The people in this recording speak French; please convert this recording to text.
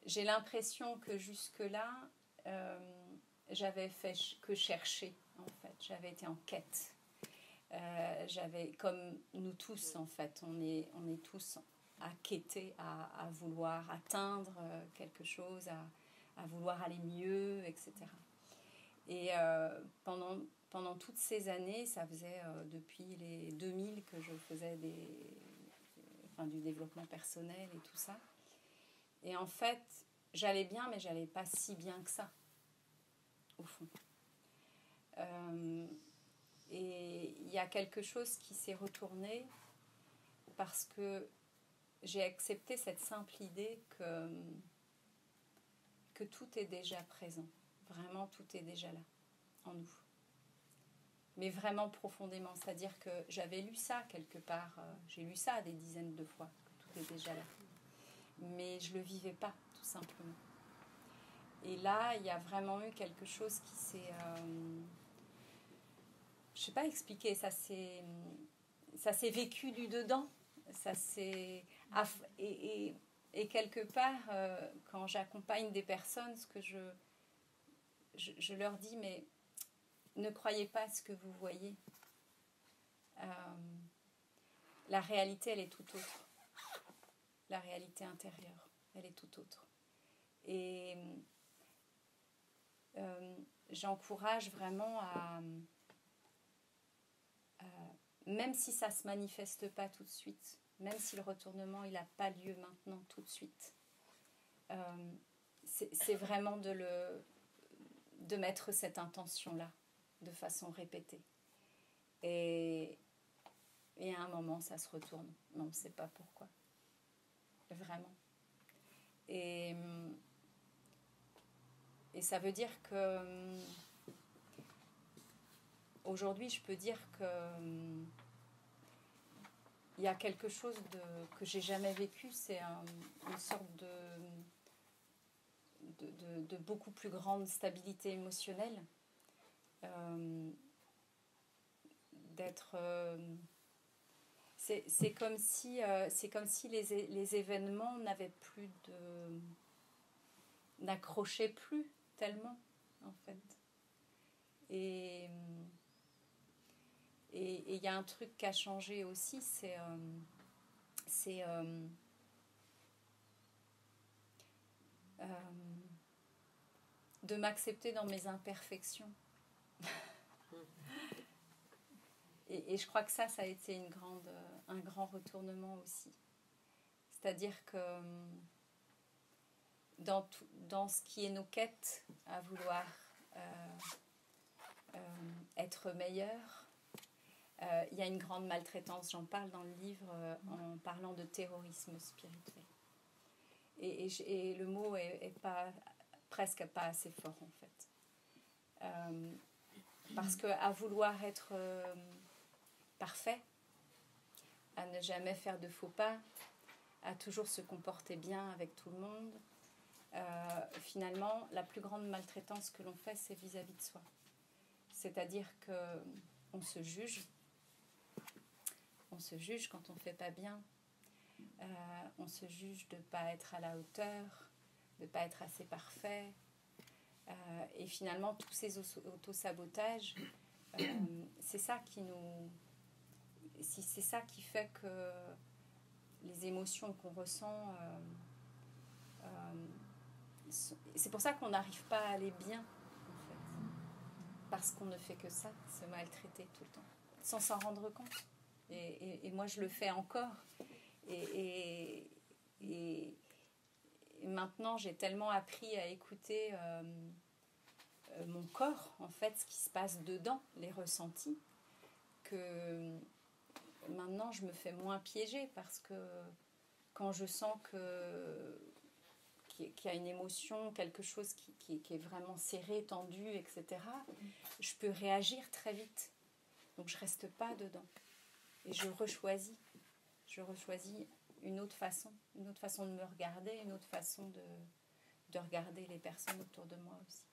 j'ai l'impression que jusque-là, j'avais fait que chercher, en fait. J'avais été en quête. Comme nous tous, en fait, on est tous à quêter, à vouloir atteindre quelque chose, à vouloir aller mieux, etc. Et pendant toutes ces années, ça faisait depuis les 2000 que je faisais du développement personnel et tout ça. Et en fait, j'allais bien, mais j'allais pas si bien que ça, au fond. Et il y a quelque chose qui s'est retourné parce que j'ai accepté cette simple idée que tout est déjà présent. Vraiment, tout est déjà là, en nous. Mais vraiment profondément. C'est-à-dire que j'avais lu ça quelque part. J'ai lu ça des dizaines de fois, que tout est déjà là. Mais je ne le vivais pas, tout simplement. Et là, il y a vraiment eu quelque chose qui s'est... je ne sais pas expliquer, ça s'est vécu du dedans. Ça s'est... Et quelque part, quand j'accompagne des personnes, ce que je leur dis, mais ne croyez pas ce que vous voyez. La réalité, elle est tout autre. La réalité intérieure, elle est tout autre. Et j'encourage vraiment même si ça ne se manifeste pas tout de suite, même si le retournement il n'a pas lieu maintenant tout de suite, c'est vraiment de mettre cette intention-là de façon répétée. Et à un moment, ça se retourne. Mais on ne sait pas pourquoi. Vraiment. Et ça veut dire que aujourd'hui, je peux dire que il y a quelque chose que j'ai jamais vécu, c'est une sorte de beaucoup plus grande stabilité émotionnelle, d'être c'est comme si les événements n'accrochaient plus tellement, en fait. Et il y a un truc qui a changé aussi, c'est de m'accepter dans mes imperfections. Et je crois que ça a été un grand retournement aussi. C'est-à-dire que dans ce qui est nos quêtes, à vouloir être meilleur, il y a une grande maltraitance. J'en parle dans le livre en parlant de terrorisme spirituel. Et le mot est presque pas assez fort, en fait. Parce qu'à vouloir être parfait, à ne jamais faire de faux pas, à toujours se comporter bien avec tout le monde, finalement, la plus grande maltraitance que l'on fait, c'est vis-à-vis de soi. C'est-à-dire qu'on se juge. On se juge quand on ne fait pas bien. On se juge de ne pas être à la hauteur, de ne pas être assez parfait. Et finalement, tous ces autosabotages, c'est ça qui fait que les émotions qu'on ressent, c'est pour ça qu'on n'arrive pas à aller bien, en fait. Parce qu'on ne fait que ça, se maltraiter tout le temps, sans s'en rendre compte. Et moi, je le fais encore. Et maintenant, j'ai tellement appris à écouter mon corps, en fait, ce qui se passe dedans, les ressentis, que maintenant, je me fais moins piéger parce que quand je sens qu'il y a une émotion, quelque chose qui est vraiment serré, tendu, etc., je peux réagir très vite. Donc, je ne reste pas dedans. Et je rechoisis une autre façon de me regarder, une autre façon de regarder les personnes autour de moi aussi.